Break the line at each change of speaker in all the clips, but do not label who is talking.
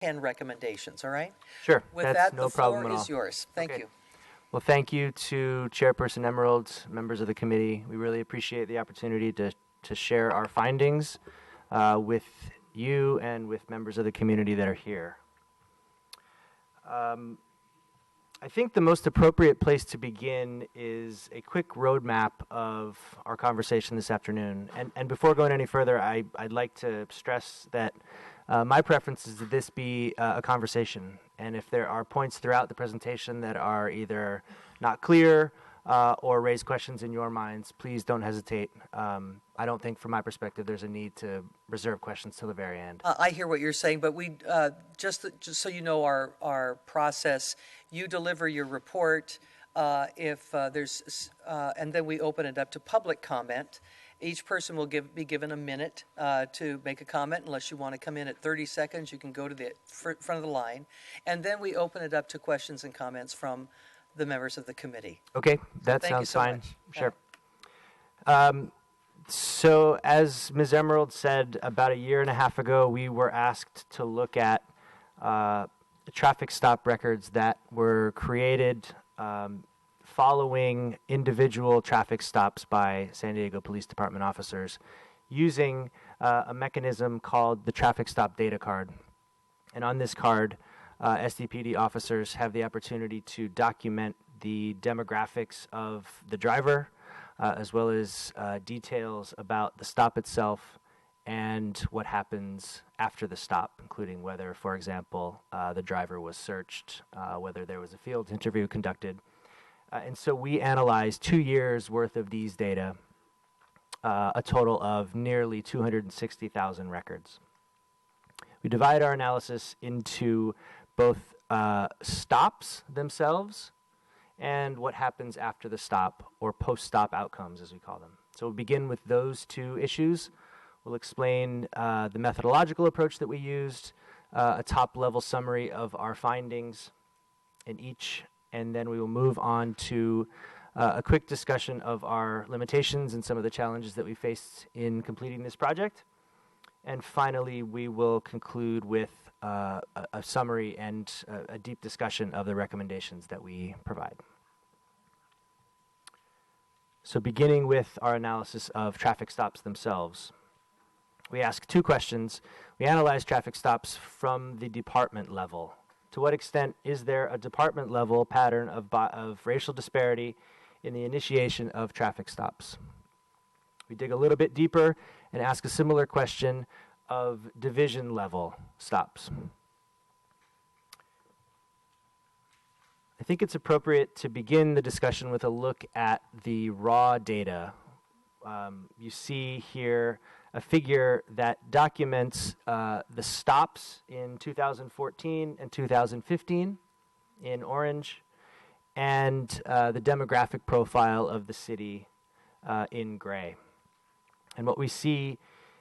10 recommendations, all right?
Sure,
With
that's
that,
no
the
problem
floor
at all.
is yours. Thank
Okay.
you.
Well, thank you to Chairperson Emerald, members of the committee. We really appreciate the opportunity to share our findings with you and with members of the community that are here. I think the most appropriate place to begin is a quick roadmap of our conversation this afternoon. And before going any further, I'd like to stress that my preference is that this be a conversation. And if there are points throughout the presentation that are either not clear or raise questions in your minds, please don't hesitate. I don't think, from my perspective, there's a need to reserve questions till the very end.
I hear what you're saying, but we just so you know our process. You deliver your report. If there's, and then we open it up to public comment. Each person will be given a minute to make a comment. Unless you want to come in at 30 seconds, you can go to the front of the line, and then we open it up to questions and comments from the members of the committee.
Okay, that
Thank you
sounds
so
fine.
much.
Sure. So as Ms. Emerald said, about a year and a half ago, we were asked to look at traffic stop records that were created following individual traffic stops by San Diego Police Department officers using a mechanism called the traffic stop data card. And on this card, SDPD officers have the opportunity to document the demographics of the driver, as well as details about the stop itself and what happens after the stop, including whether, for example, the driver was searched, whether there was a field interview conducted. And so we analyzed 2 years worth of these data, a total of nearly 260,000 records. We divide our analysis into both stops themselves and what happens after the stop, or post-stop outcomes, as we call them. So we'll begin with those two issues. We'll explain the methodological approach that we used, a top-level summary of our findings in each, and then we will move on to a quick discussion of our limitations and some of the challenges that we faced in completing this project. And finally, we will conclude with a summary and a deep discussion of the recommendations that we provide. So beginning with our analysis of traffic stops themselves, we ask two questions. We analyze traffic stops from the department level. To what extent is there a department level pattern of racial disparity in the initiation of traffic stops? We dig a little bit deeper and ask a similar question of division level stops. I think it's appropriate to begin the discussion with a look at the raw data. You see here a figure that documents the stops in 2014 and 2015 in orange, and the demographic profile of the city in gray. And what we see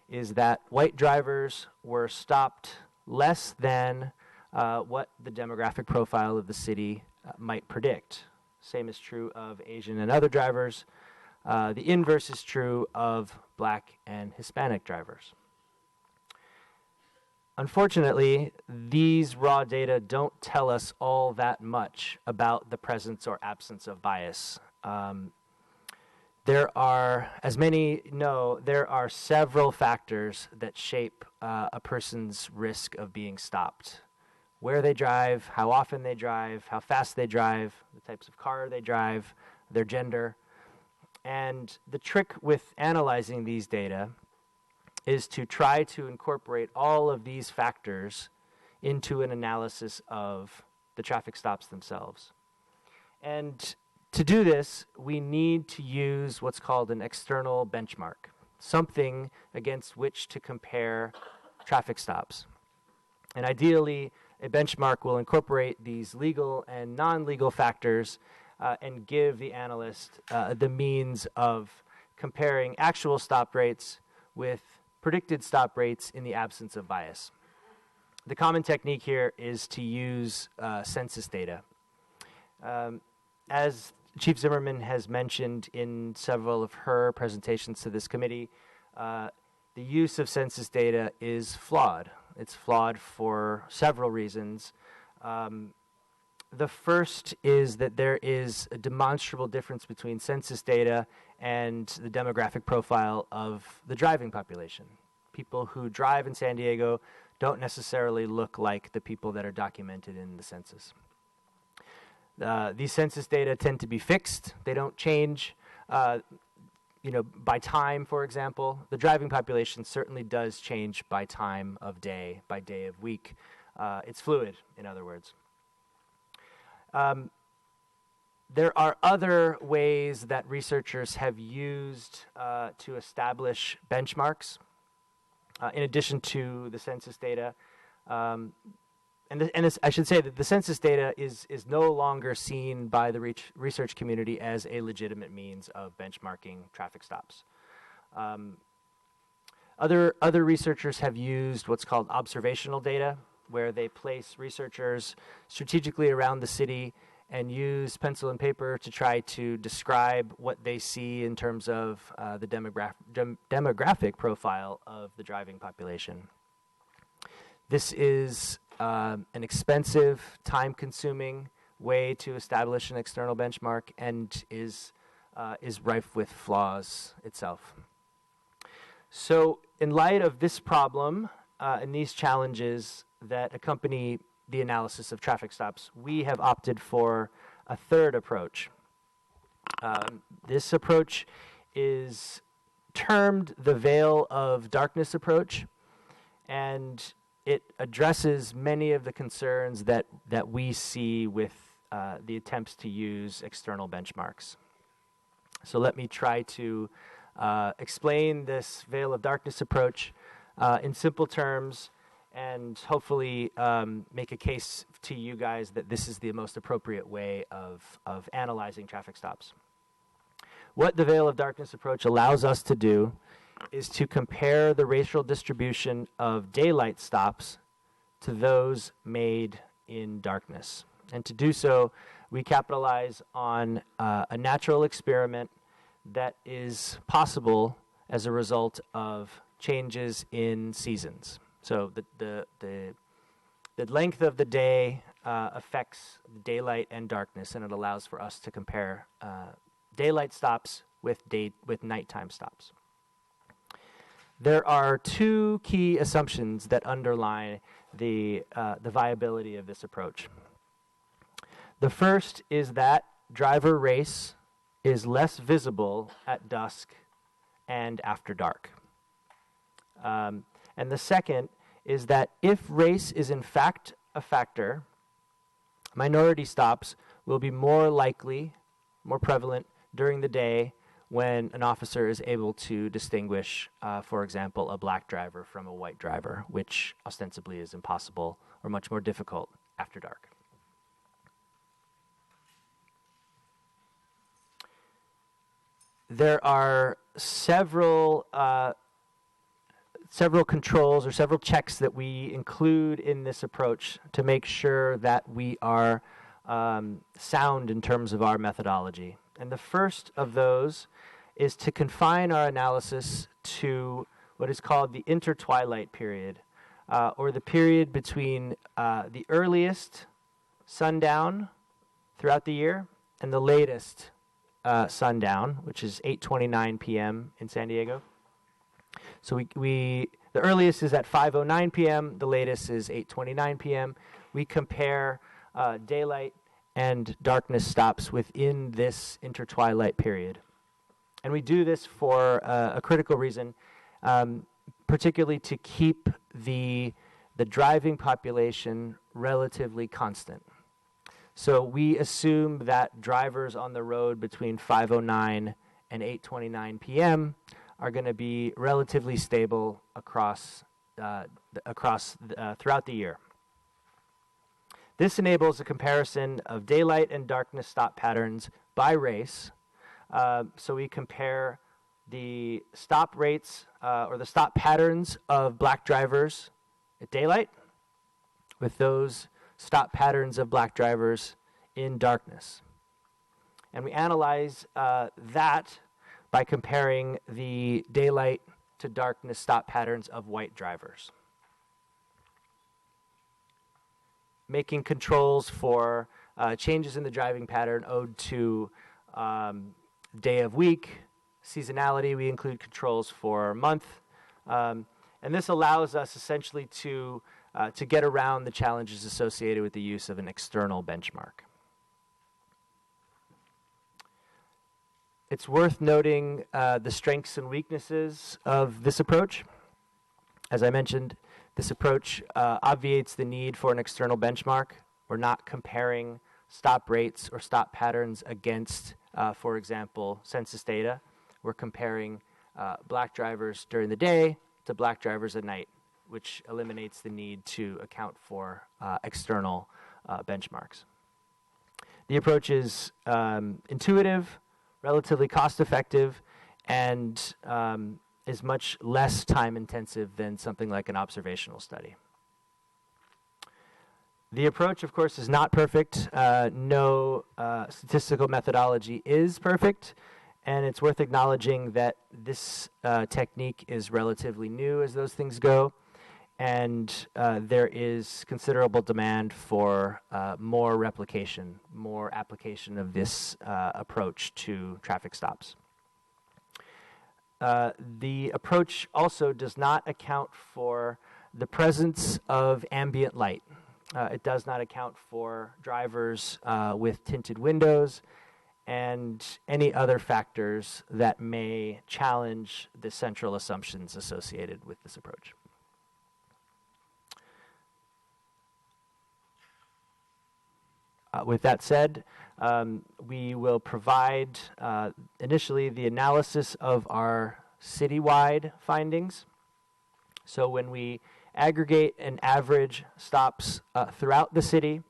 is that white drivers were stopped less than what the demographic profile of the city might predict. Same is true of Asian and other drivers. The inverse is true of Black and Hispanic drivers. Unfortunately, these raw data don't tell us all that much about the presence or absence of bias. There are, as many know, there are several factors that shape a person's risk of being stopped. Where they drive, how often they drive, how fast they drive, the types of car they drive, their gender. And the trick with analyzing these data is to try to incorporate all of these factors into an analysis of the traffic stops themselves. And to do this, we need to use what's called an external benchmark, something against which to compare traffic stops. And ideally, a benchmark will incorporate these legal and non-legal factors and give the analyst the means of comparing actual stop rates with predicted stop rates in the absence of bias. The common technique here is to use census data. As Chief Zimmerman has mentioned in several of her presentations to this committee, the use of census data is flawed. It's flawed for several reasons. The first is that there is a demonstrable difference between census data and the demographic profile of the driving population. People who drive in San Diego don't necessarily look like the people that are documented in the census. These census data tend to be fixed. They don't change, by time, for example. The driving population certainly does change by time of day, by day of week. It's fluid, in other words. There are other ways that researchers have used to establish benchmarks, in addition to the census data. I should say that the census data is no longer seen by the research community as a legitimate means of benchmarking traffic stops. Other researchers have used what's called observational data, where they place researchers strategically around the city and use pencil and paper to try to describe what they see in terms of the demographic profile of the driving population. This is an expensive, time-consuming way to establish an external benchmark and is rife with flaws itself. So in light of this problem and these challenges that accompany the analysis of traffic stops, we have opted for a third approach. This approach is termed the veil of darkness approach, and it addresses many of the concerns that we see with the attempts to use external benchmarks. So let me try to explain this veil of darkness approach in simple terms, and hopefully make a case to you guys that this is the most appropriate way of analyzing traffic stops. What the veil of darkness approach allows us to do is to compare the racial distribution of daylight stops to those made in darkness. And to do so, we capitalize on a natural experiment that is possible as a result of changes in seasons. So the length of the day affects daylight and darkness, and it allows for us to compare daylight stops with nighttime stops. There are two key assumptions that underlie the viability of this approach. The first is that driver race is less visible at dusk and after dark. And the second is that if race is in fact a factor, minority stops will be more likely, more prevalent during the day when an officer is able to distinguish, for example, a black driver from a white driver, which ostensibly is impossible or much more difficult after dark. There are several controls or several checks that we include in this approach to make sure that we are sound in terms of our methodology. And the first of those is to confine our analysis to what is called the intertwilight period, or the period between the earliest sundown throughout the year and the latest sundown, which is 8:29 p.m. in San Diego. So the earliest is at 5:09 p.m., the latest is 8:29 p.m. We compare daylight and darkness stops within this intertwilight period. And we do this for a critical reason, particularly to keep the driving population relatively constant. So we assume that drivers on the road between 5:09 and 8:29 p.m. are going to be relatively stable across throughout the year. This enables a comparison of daylight and darkness stop patterns by race. So we compare the stop rates or the stop patterns of black drivers at daylight with those stop patterns of black drivers in darkness. And we analyze that by comparing the daylight to darkness stop patterns of white drivers. making controls for changes in the driving pattern owed to day of week, seasonality. We include controls for month. And this allows us essentially to get around the challenges associated with the use of an external benchmark. It's worth noting the strengths and weaknesses of this approach. As I mentioned, this approach obviates the need for an external benchmark. We're not comparing stop rates or stop patterns against, for example, census data. We're comparing black drivers during the day to black drivers at night, which eliminates the need to account for external benchmarks. The approach is intuitive, relatively cost-effective, and is much less time-intensive than something like an observational study. The approach, of course, is not perfect. No statistical methodology is perfect, and it's worth acknowledging that this technique is relatively new as those things go, and there is considerable demand for more replication, more application of this approach to traffic stops. The approach also does not account for the presence of ambient light. It does not account for drivers with tinted windows and any other factors that may challenge the central assumptions associated with this approach. With that said, we will provide initially the analysis of our citywide findings. So when we aggregate and average stops throughout the city,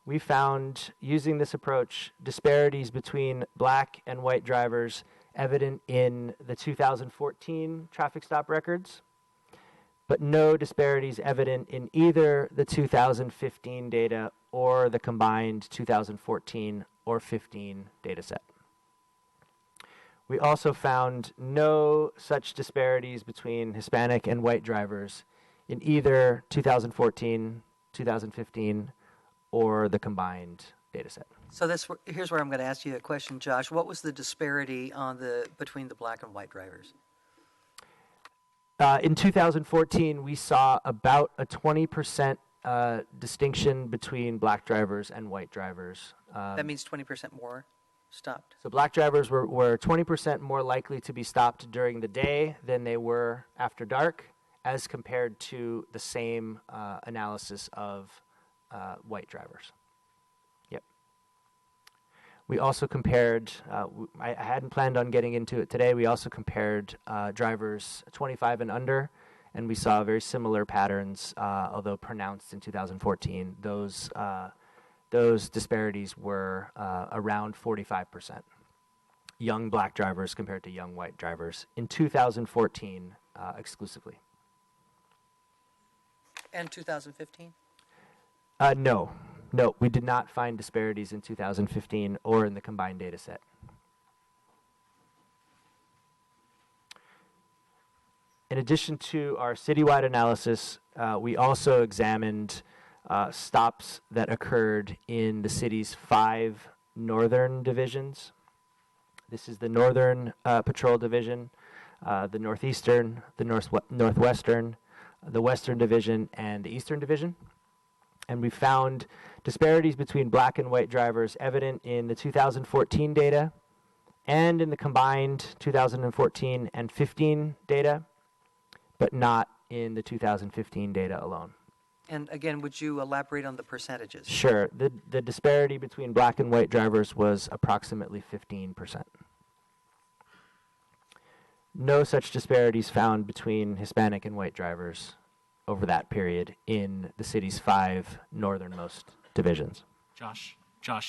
we found, using this approach, disparities between black and white drivers evident in the 2014 traffic stop records, but no disparities evident in either the 2015 data or the combined 2014 or 15 data set. We also found no such disparities between Hispanic and white drivers in either 2014, 2015, or the combined data set.
So here's where I'm going to ask you a question, Josh. What was the disparity between the black and white drivers?
In 2014, we saw about a 20% distinction between black drivers and white drivers.
That means 20% more stopped.
So black drivers were 20% more likely to be stopped during the day than they were after dark, as compared to the same analysis of white drivers. Yep. We also compared, I hadn't planned on getting into it today, we also compared drivers 25 and under, and we saw very similar patterns, although pronounced in 2014. Those disparities were around 45%. Young black drivers compared to young white drivers in 2014 exclusively.
And 2015?
No, we did not find disparities in 2015 or in the combined data set. In addition to our citywide analysis, we also examined stops that occurred in the city's 5 northern divisions. This is the Northern Patrol Division, the Northeastern, the Northwestern, the Western Division, and the Eastern Division. And we found disparities between black and white drivers evident in the 2014 data and in the combined 2014 and 15 data, but not in the 2015 data alone.
And again, would you elaborate on the percentages?
Sure. The disparity between black and white drivers was approximately 15%. No such disparities found between Hispanic and white drivers over that period in the city's 5 northernmost divisions.
Josh,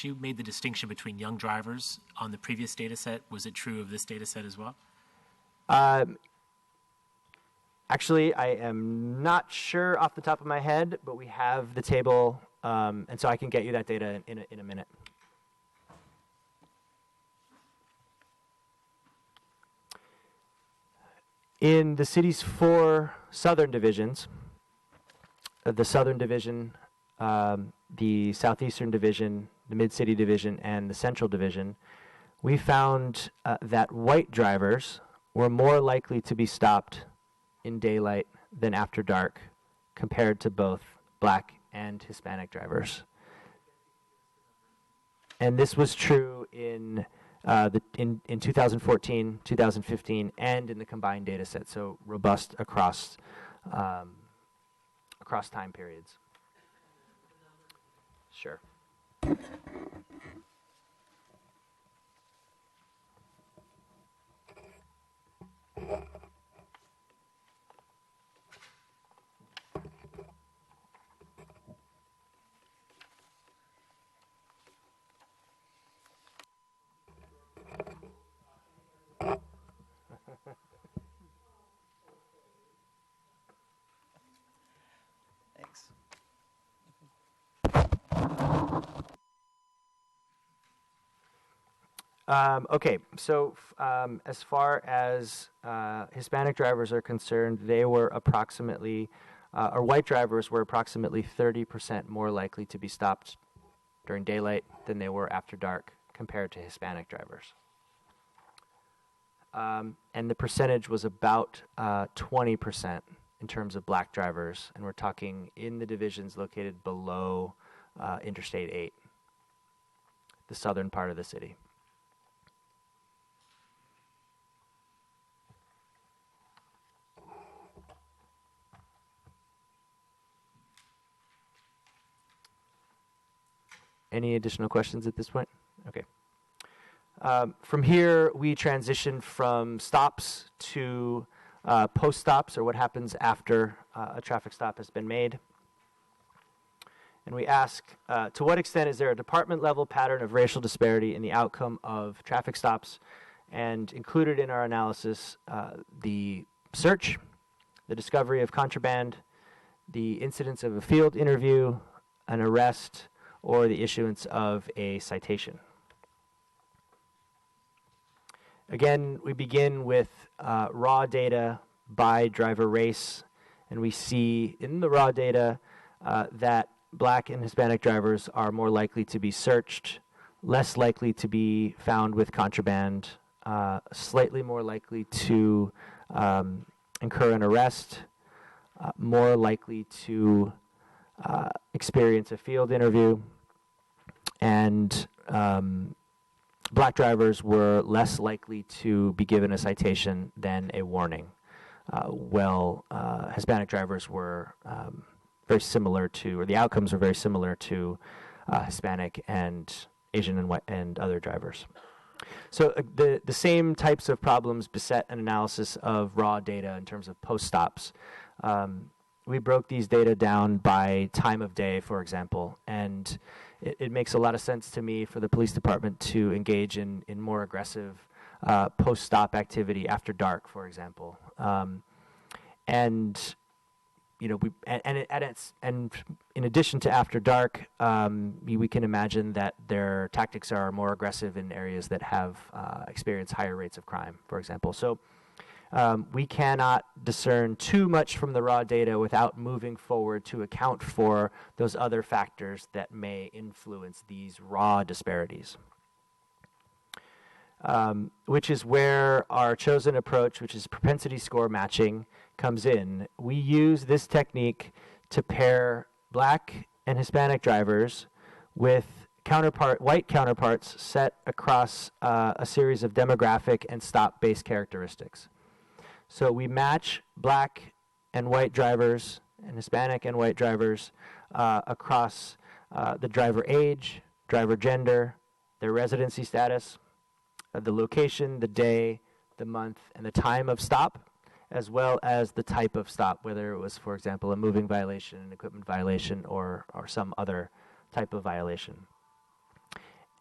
you made the distinction between young drivers on the previous data set. Was it true of this data set as well?
Actually, I am not sure off the top of my head, but we have the table, and so I can get you that data in a minute. In the city's 4 southern divisions, the southern division the Southeastern Division, the Mid-City Division, and the Central Division, we found that white drivers were more likely to be stopped in daylight than after dark compared to both black and Hispanic drivers. And this was true in 2014, 2015, and in the combined data set, so robust across time periods. Sure.
Thanks.
Okay, so as far as Hispanic drivers are concerned, they were approximately, or white drivers were approximately 30% more likely to be stopped during daylight than they were after dark compared to Hispanic drivers. And the percentage was about 20% in terms of black drivers, and we're talking in the divisions located below Interstate 8, the southern part of the city. Any additional questions at this point? Okay. From here, we transition from stops to post-stops, or what happens after a traffic stop has been made. And we ask, to what extent is there a department-level pattern of racial disparity in the outcome of traffic stops? And included in our analysis, the search, the discovery of contraband, the incidence of a field interview, an arrest, or the issuance of a citation. Again, we begin with raw data by driver race, and we see in the raw data that black and Hispanic drivers are more likely to be searched, less likely to be found with contraband, slightly more likely to incur an arrest, more likely to experience a field interview, and black drivers were less likely to be given a citation than a warning. Hispanic drivers were very similar to, or the outcomes were very similar to Hispanic and Asian and white and other drivers. So the same types of problems beset an analysis of raw data in terms of post-stops. We broke these data down by time of day, for example, and it makes a lot of sense to me for the police department to engage in more aggressive post-stop activity after dark, for example. And you know, and in addition to after dark, we can imagine that their tactics are more aggressive in areas that have experienced higher rates of crime, for example. So we cannot discern too much from the raw data without moving forward to account for those other factors that may influence these raw disparities. Which is where our chosen approach, which is propensity score matching, comes in. We use this technique to pair black and Hispanic drivers with white counterparts set across a series of demographic and stop-based characteristics. So we match black and white drivers and Hispanic and white drivers across the driver age, driver gender, their residency status, the location, the day, the month, and the time of stop, as well as the type of stop, whether it was, for example, a moving violation, an equipment violation, or some other type of violation.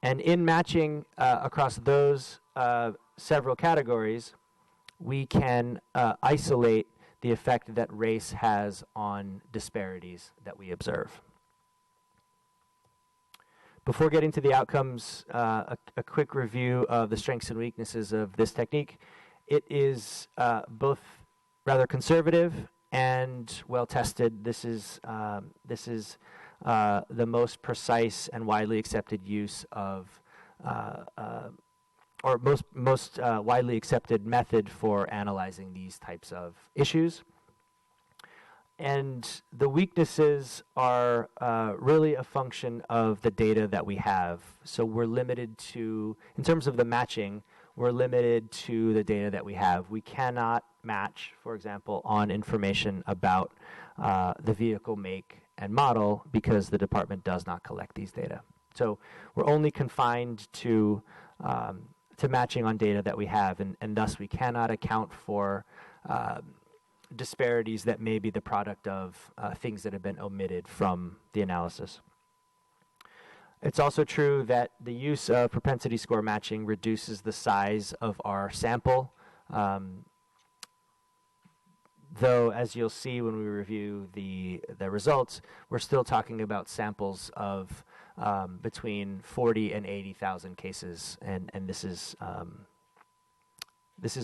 And in matching across those several categories, we can isolate the effect that race has on disparities that we observe. Before getting to the outcomes, a quick review of the strengths and weaknesses of this technique. It is both rather conservative and well tested. This is the most precise and widely accepted use of, or most widely accepted method for analyzing these types of issues. And the weaknesses are really a function of the data that we have. So we're limited to, in terms of the matching, we're limited to the data that we have. We cannot match, for example, on information about the vehicle make and model because the department does not collect these data. So we're only confined to matching on data that we have, and thus we cannot account for disparities that may be the product of things that have been omitted from the analysis. It's also true that the use of propensity score matching reduces the size of our sample, though, as you'll see when we review the results, we're still talking about samples of between 40 and 80,000 cases, and this is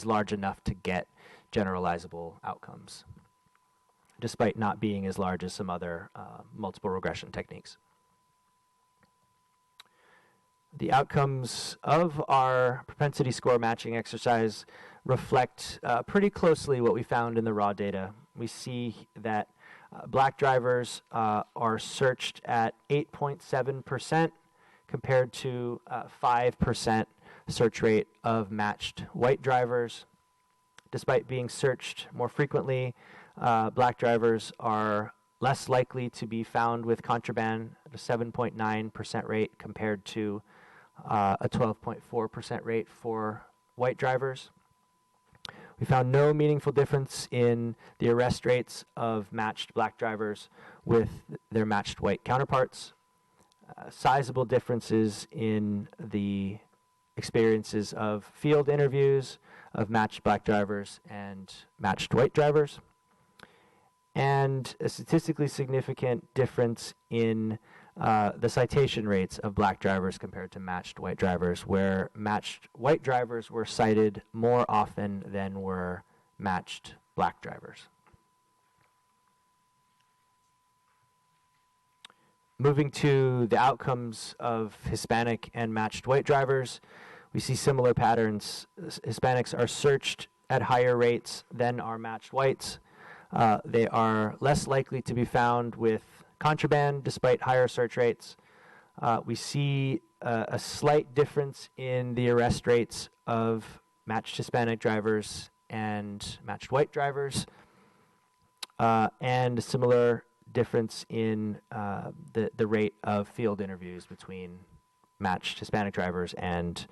large enough to get generalizable outcomes, despite not being as large as some other multiple regression techniques. The outcomes of our propensity score matching exercise reflect pretty closely what we found in the raw data. We see that black drivers are searched at 8.7% compared to 5% search rate of matched white drivers. Despite being searched more frequently, black drivers are less likely to be found with contraband at a 7.9% rate compared to a 12.4% rate for white drivers. We found no meaningful difference in the arrest rates of matched black drivers with their matched white counterparts. Sizable differences in the experiences of field interviews of matched black drivers and matched white drivers, and a statistically significant difference in the citation rates of black drivers compared to matched white drivers, where matched white drivers were cited more often than were matched black drivers. Moving to the outcomes of Hispanic and matched white drivers, we see similar patterns. Hispanics are searched at higher rates than are matched whites. They are less likely to be found with contraband despite higher search rates. We see a slight difference in the arrest rates of matched Hispanic drivers and matched white drivers, and a similar difference in the rate of field interviews between matched Hispanic drivers and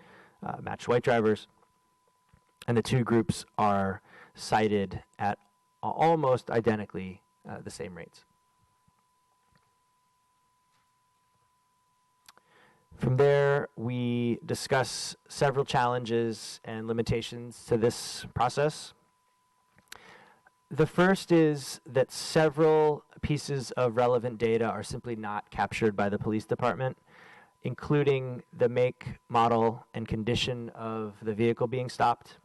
matched white drivers. And the two groups are cited at almost identically the same rates. From there, we discuss several challenges and limitations to this process. The first is that several pieces of relevant data are simply not captured by the police department, including the make, model, and condition of the vehicle being stopped,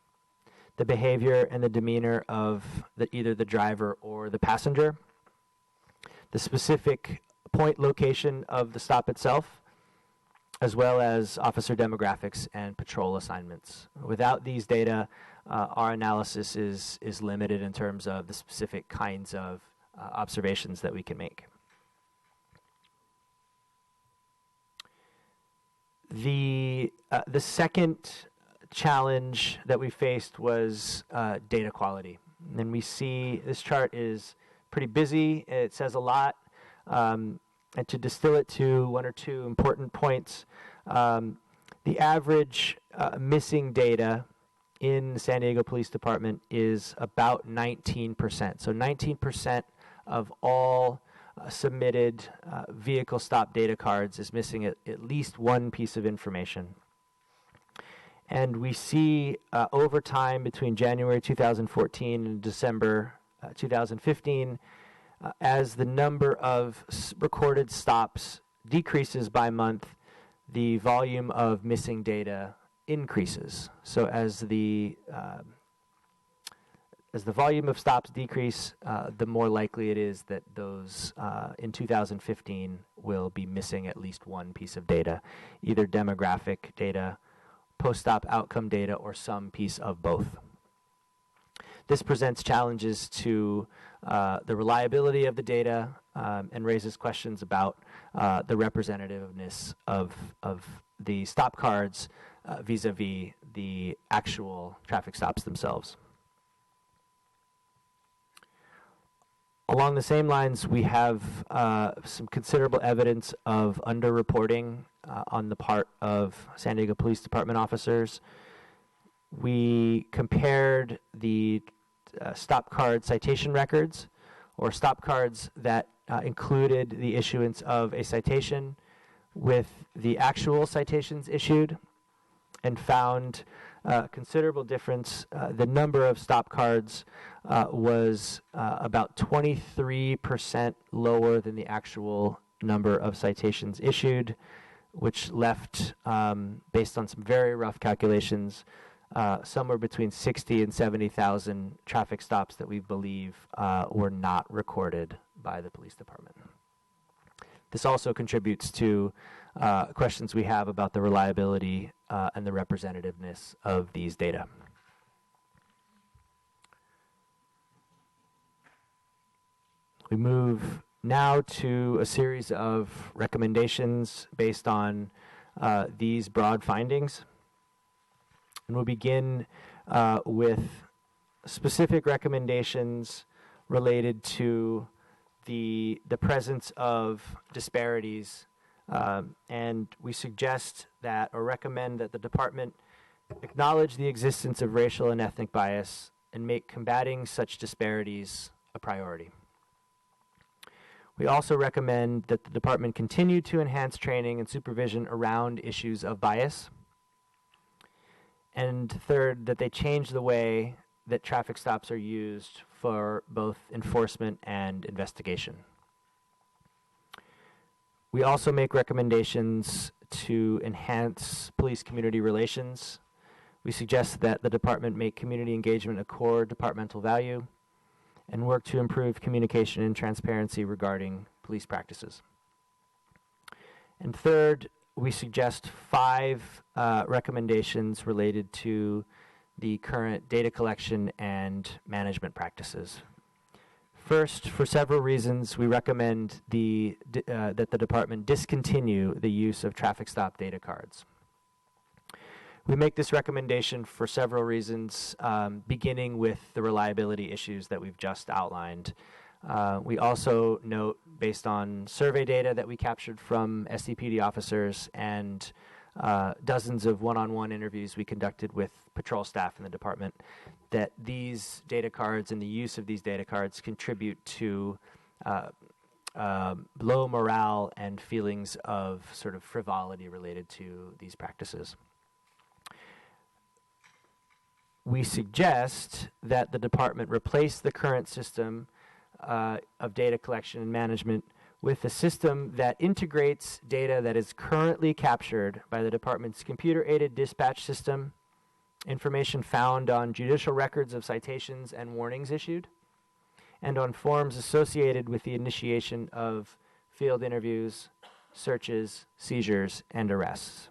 the behavior and the demeanor of either the driver or the passenger, the specific point location of the stop itself, as well as officer demographics and patrol assignments. Without these data, our analysis is limited in terms of the specific kinds of observations that we can make. The second challenge that we faced was data quality. And we see this chart is pretty busy. It says a lot. And to distill it to one or two important points, the average missing data in the San Diego Police Department is about 19%. So 19% of all submitted vehicle stop data cards is missing at least one piece of information. And we see over time between January 2014 and December 2015, as the number of recorded stops decreases by month, the volume of missing data increases. So as the the volume of stops decrease, the more likely it is that those in 2015 will be missing at least one piece of data, either demographic data, post-stop outcome data, or some piece of both. This presents challenges to the reliability of the data and raises questions about the representativeness of the stop cards vis-a-vis the actual traffic stops themselves. Along the same lines, we have some considerable evidence of underreporting on the part of San Diego Police Department officers. We compared the stop card citation records, or stop cards that included the issuance of a citation, with the actual citations issued, and found considerable difference. The number of stop cards was about 23% lower than the actual number of citations issued, which left, based on some very rough calculations, somewhere between 60 and 70,000 traffic stops that we believe were not recorded by the police department. This also contributes to questions we have about the reliability and the representativeness of these data. We move now to a series of recommendations based on these broad findings. And we'll begin with specific recommendations related to the presence of disparities, and we suggest that, or recommend that, the department acknowledge the existence of racial and ethnic bias and make combating such disparities a priority. We also recommend that the department continue to enhance training and supervision around issues of bias. And third, that they change the way that traffic stops are used for both enforcement and investigation. We also make recommendations to enhance police-community relations. We suggest that the department make community engagement a core departmental value and work to improve communication and transparency regarding police practices. And third, we suggest 5 recommendations related to the current data collection and management practices. First, for several reasons, we recommend that the department discontinue the use of traffic stop data cards. We make this recommendation for several reasons, beginning with the reliability issues that we've just outlined. We also note, based on survey data that we captured from SDPD officers and dozens of one-on-one interviews we conducted with patrol staff in the department, that these data cards and the use of these data cards contribute to low morale and feelings of sort of frivolity related to these practices. We suggest that the department replace the current system of data collection and management with a system that integrates data that is currently captured by the department's computer-aided dispatch system, information found on judicial records of citations and warnings issued, and on forms associated with the initiation of field interviews, searches, seizures, and arrests.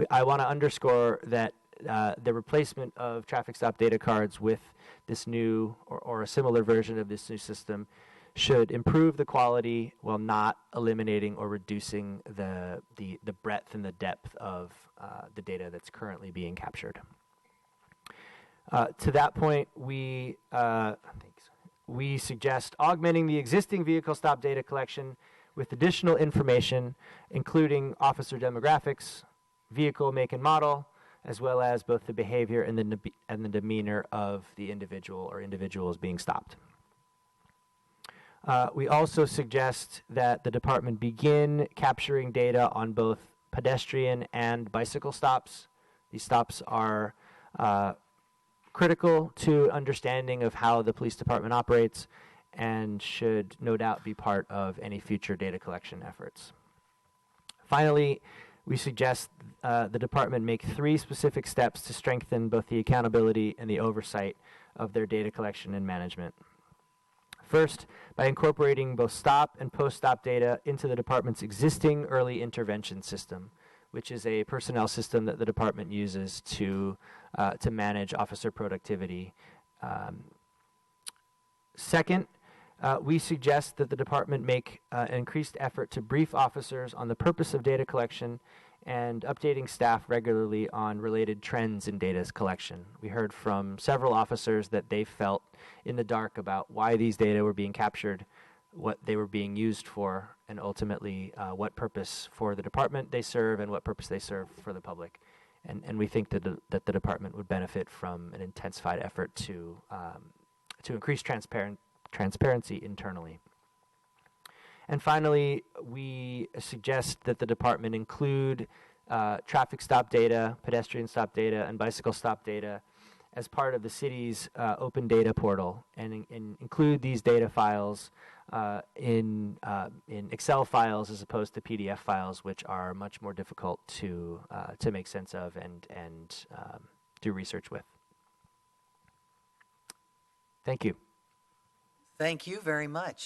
I want to underscore that the replacement of traffic stop data cards with this new or a similar version of this new system should improve the quality while not eliminating or reducing the breadth and the depth of the data that's currently being captured. To that point, we suggest augmenting the existing vehicle stop data collection with additional information, including officer demographics, vehicle make and model, as well as both the behavior and the demeanor of the individual or individuals being stopped. We also suggest that the department begin capturing data on both pedestrian and bicycle stops. These stops are critical to understanding of how the police department operates and should no doubt be part of any future data collection efforts. Finally, we suggest the department make 3 specific steps to strengthen both the accountability and the oversight of their data collection and management. First, by incorporating both stop and post-stop data into the department's existing early intervention system, which is a personnel system that the department uses to manage officer productivity. Second, we suggest that the department make an increased effort to brief officers on the purpose of data collection and updating staff regularly on related trends in data collection. We heard from several officers that they felt in the dark about why these data were being captured, what they were being used for, and ultimately what purpose for the department they serve and what purpose they serve for the public. And we think that the department would benefit from an intensified effort to increase transparency internally. And finally, we suggest that the department include traffic stop data, pedestrian stop data, and bicycle stop data as part of the city's open data portal, and include these data files in Excel files as opposed to PDF files, which are much more difficult to make sense of and do research with. Thank you.
Thank you very much.